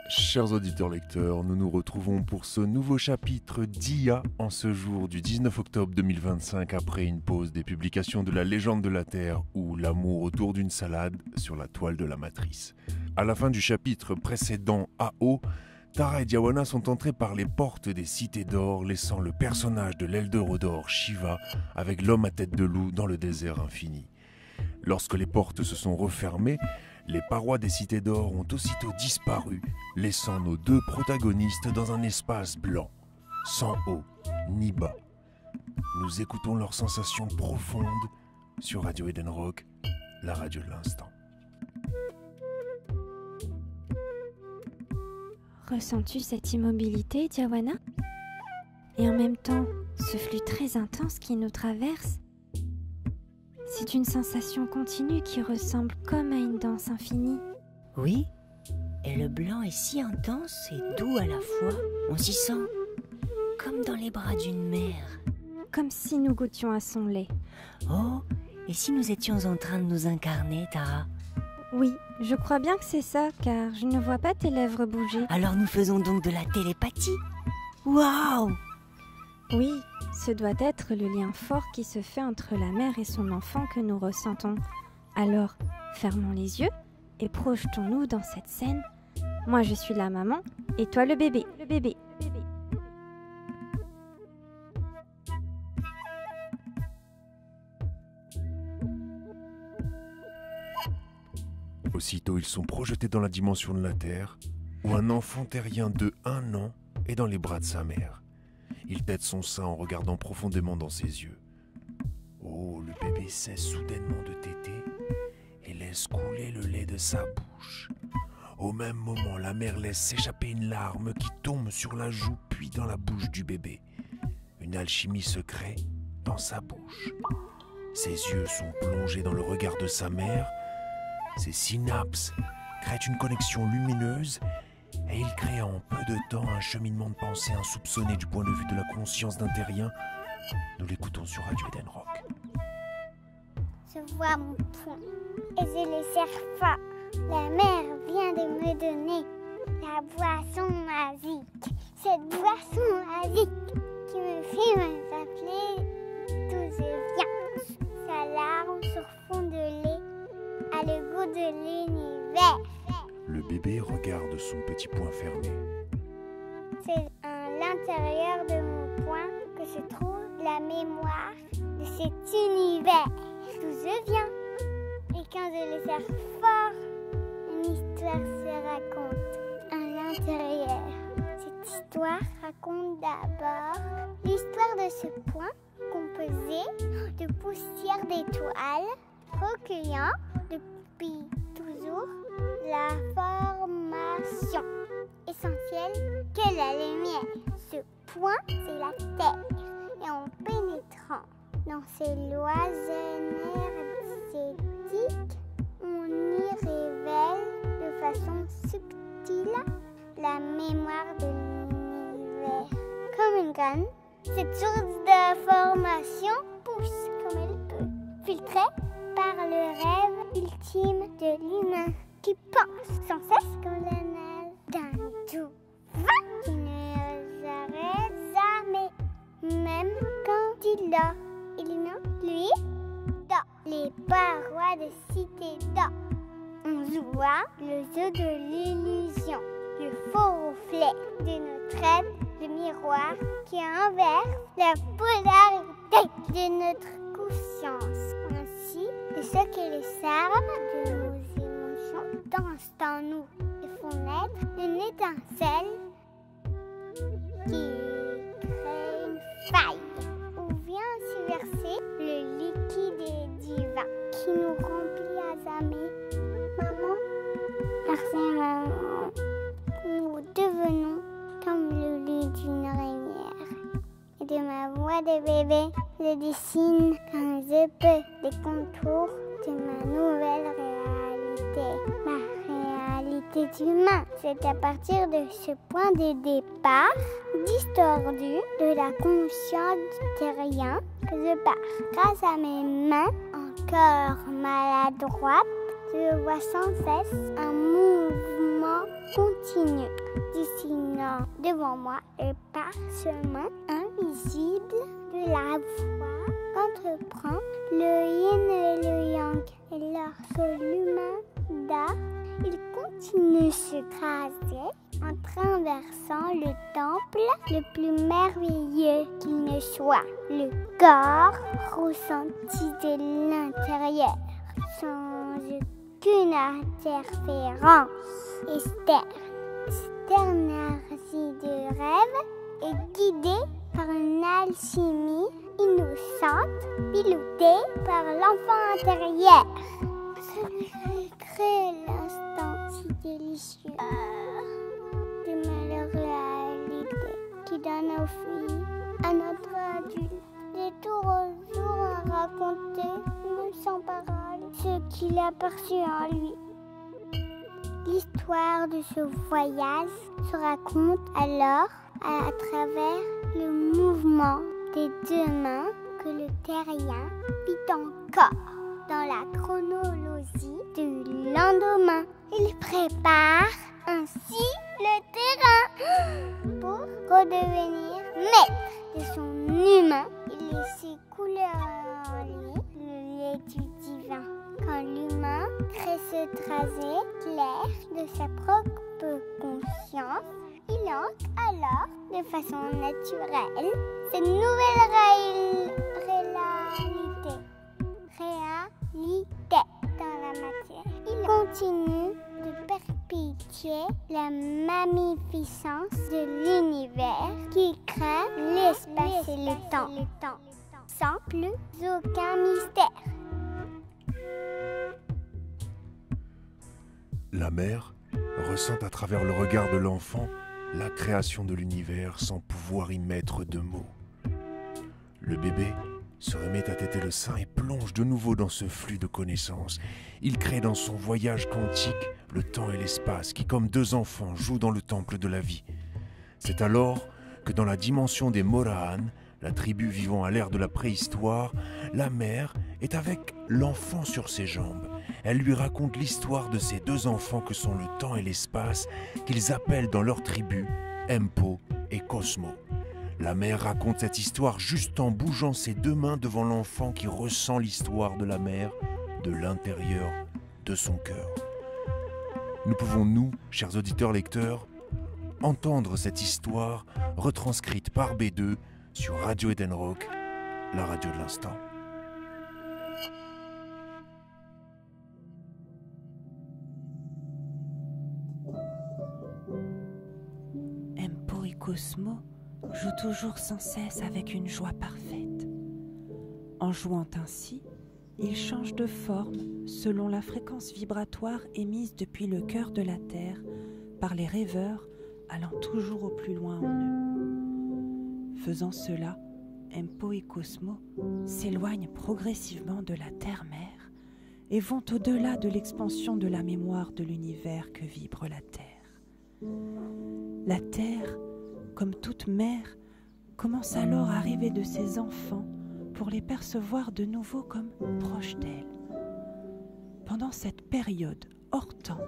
Chers auditeurs lecteurs, nous nous retrouvons pour ce nouveau chapitre d'IA en ce jour du 19 octobre 2025 après une pause des publications de la légende de la Terre ou l'amour autour d'une salade sur la toile de la matrice. À la fin du chapitre précédent AO, Tara et Diawana sont entrés par les portes des cités d'or, laissant le personnage de l'Eldorado Shiva avec l'homme à tête de loup dans le désert infini. Lorsque les portes se sont refermées, les parois des cités d'or ont aussitôt disparu, laissant nos deux protagonistes dans un espace blanc, sans haut ni bas. Nous écoutons leurs sensations profondes sur Radio Eden Rock, la radio de l'instant. Ressens-tu cette immobilité, Diawana? Et en même temps, ce flux très intense qui nous traverse? C'est une sensation continue qui ressemble comme à une danse infinie. Oui, et le blanc est si intense et doux à la fois. On s'y sent comme dans les bras d'une mère. Comme si nous goûtions à son lait. Oh, et si nous étions en train de nous incarner, Tara? Oui, je crois bien que c'est ça, car je ne vois pas tes lèvres bouger. Alors nous faisons donc de la télépathie. Waouh! Oui, ce doit être le lien fort qui se fait entre la mère et son enfant que nous ressentons. Alors, fermons les yeux et projetons-nous dans cette scène. Moi, je suis la maman et toi le bébé. Aussitôt, ils sont projetés dans la dimension de la Terre, où un enfant terrien de 1 an est dans les bras de sa mère. Il tète son sein en regardant profondément dans ses yeux. Oh, le bébé cesse soudainement de téter et laisse couler le lait de sa bouche. Au même moment, la mère laisse s'échapper une larme qui tombe sur la joue puis dans la bouche du bébé. Une alchimie se crée dans sa bouche. Ses yeux sont plongés dans le regard de sa mère. Ses synapses créent une connexion lumineuse et il crée en peu de temps un cheminement de pensée insoupçonné du point de vue de la conscience d'un terrien. Nous l'écoutons sur Radio Eden Rock. Je vois mon poing et je le serre fort. La mère vient de me donner la boisson magique. Cette boisson magique qui me fait me rappeler d'où je viens. Sa larme sur fond de lait a le goût de l'univers. Le bébé regarde son petit poing fermé. C'est à l'intérieur de mon poing que se trouve la mémoire de cet univers d'où je viens. Et quand je le serre fort, une histoire se raconte à l'intérieur. Cette histoire raconte d'abord l'histoire de ce poing composé de poussière d'étoiles, recueillant depuis toujours la formation essentielle qu'est la lumière. Ce point, c'est la Terre. Et en pénétrant dans ces lois énergétiques, on y révèle de façon subtile la mémoire de l'univers. Comme une graine, cette source d'information pousse comme elle peut, filtrée par le rêve ultime de l'humain qui pense sans cesse comme la nage d'un doux vent qui ne s'arrête jamais, même quand il dort. Et l'humain, lui, dort. Les parois de cité d'or. On voit le jeu de l'illusion, le faux reflet de notre aide, le miroir qui inverse la polarité de notre conscience. Ainsi, de ce que les armes de nos émotions dansent en nous et font naître une étincelle qui crée une faille où vient s'y verser le liquide divin qui nous remplit à jamais. Maman, merci maman, nous devenons comme le lit d'une araignière. Et de ma voix de bébé, je dessine quand je peux les contours de ma nouvelle réalité. Ma réalité d'humain, c'est à partir de ce point de départ distordu de la conscience du terrien que je pars. Grâce à mes mains encore maladroites, je vois sans cesse un mouvement l'enfant continue, dessinant devant moi le parchemin invisible de la voie qu'entreprend le yin et le yang. Et lorsque l'humain dort, il continue se craser en traversant le temple le plus merveilleux qu'il ne soit, le corps ressenti de l'intérieur, sans aucune interférence externe. Cette énergie de rêve est guidée par une alchimie innocente, pilotée par l'enfant intérieur. Cela crée l'instant si délicieux de malheur-réalité qui donne aux filles, à notre adulte, de tour au jour à raconter, même sans parole, ce qu'il a perçu en lui. L'histoire de ce voyage se raconte alors à travers le mouvement des deux mains que le terrien vit encore dans la chronologie du lendemain. Il prépare ainsi le terrain pour redevenir maître de son humain. Il laisse couler en lui le lait du divin. Quand l'humain crée ce trajet clair de sa propre conscience, il entre alors de façon naturelle cette nouvelle réalité dans la matière. Il continue de perpétuer la magnificence de l'univers qui crée l'espace et le temps, sans plus aucun mystère. La mère ressent à travers le regard de l'enfant la création de l'univers sans pouvoir y mettre de mots. Le bébé se remet à téter le sein et plonge de nouveau dans ce flux de connaissances. Il crée dans son voyage quantique le temps et l'espace qui, comme deux enfants, jouent dans le temple de la vie. C'est alors que dans la dimension des Morahan, la tribu vivant à l'ère de la préhistoire, la mère est avec l'enfant sur ses jambes. Elle lui raconte l'histoire de ces deux enfants que sont le temps et l'espace, qu'ils appellent dans leur tribu Empo et Cosmo. La mère raconte cette histoire juste en bougeant ses deux mains devant l'enfant qui ressent l'histoire de la mère de l'intérieur de son cœur. Nous pouvons, nous, chers auditeurs lecteurs, entendre cette histoire retranscrite par B2 sur Radio Eden Rock, la radio de l'instant. Empo et Cosmo jouent toujours sans cesse avec une joie parfaite. En jouant ainsi, ils changent de forme selon la fréquence vibratoire émise depuis le cœur de la Terre par les rêveurs allant toujours au plus loin en eux. Faisant cela, Empo et Cosmo s'éloignent progressivement de la Terre-Mère et vont au-delà de l'expansion de la mémoire de l'univers que vibre la Terre. La Terre, comme toute mère, commence alors à rêver de ses enfants pour les percevoir de nouveau comme proches d'elle. Pendant cette période hors temps,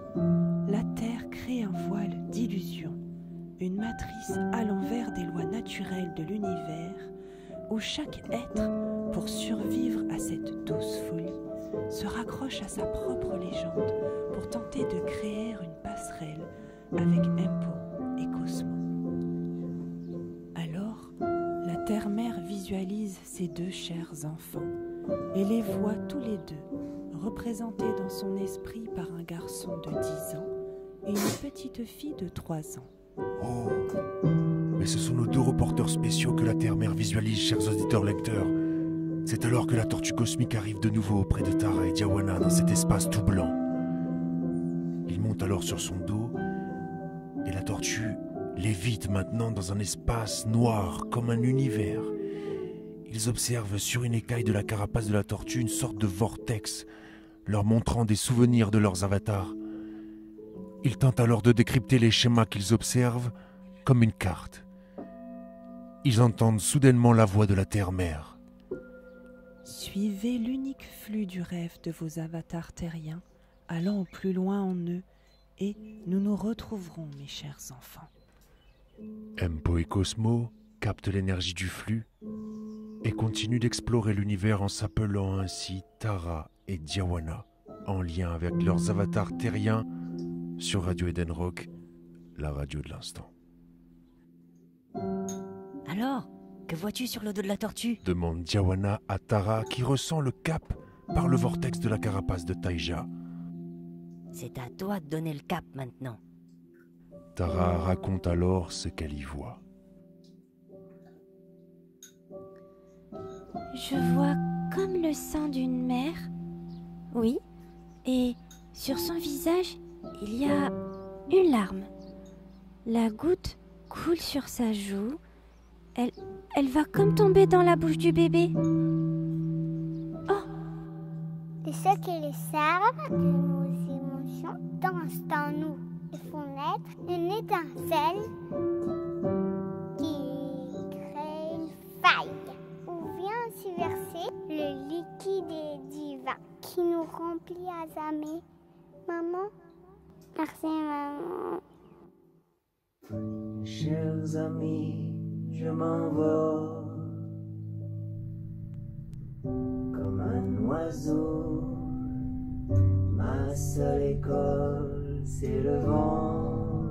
la Terre crée un voile d'illusion, une matrice à l'envers des lois naturelles de l'univers, où chaque être, pour survivre à cette douce folie, se raccroche à sa propre légende pour tenter de créer une passerelle avec Empo et Cosmo. Alors, la Terre-Mère visualise ses deux chers enfants et les voit tous les deux, représentés dans son esprit par un garçon de 10 ans et une petite fille de 3 ans. Oh, mais ce sont nos deux reporters spéciaux que la Terre-Mère visualise, chers auditeurs-lecteurs. C'est alors que la tortue cosmique arrive de nouveau auprès de Tara et Diawana dans cet espace tout blanc. Il monte alors sur son dos et la tortue lévite maintenant dans un espace noir comme un univers. Ils observent sur une écaille de la carapace de la tortue une sorte de vortex, leur montrant des souvenirs de leurs avatars. Ils tentent alors de décrypter les schémas qu'ils observent comme une carte. Ils entendent soudainement la voix de la Terre-Mère. Suivez l'unique flux du rêve de vos avatars terriens, allant au plus loin en eux et nous nous retrouverons, mes chers enfants. Empo et Cosmo captent l'énergie du flux et continuent d'explorer l'univers en s'appelant ainsi Tara et Diawana, en lien avec leurs avatars terriens sur Radio Eden Rock, la radio de l'instant. Alors, que vois-tu sur le dos de la tortue? Demande Diawana à Tara qui ressent le cap par le vortex de la carapace de Taija. C'est à toi de donner le cap maintenant. Tara raconte alors ce qu'elle y voit. Je vois comme le sein d'une mère. Oui, et sur son visage, il y a une larme. La goutte coule sur sa joue. Elle va comme tomber dans la bouche du bébé. De ce que les servent de nos émotions dansent en nous et font naître une étincelle qui crée une faille où vient s'y verser le liquide divin qui nous remplit à jamais. Maman, merci maman. Chers amis, je m'envole comme un oiseau. Ma seule école, c'est le vent.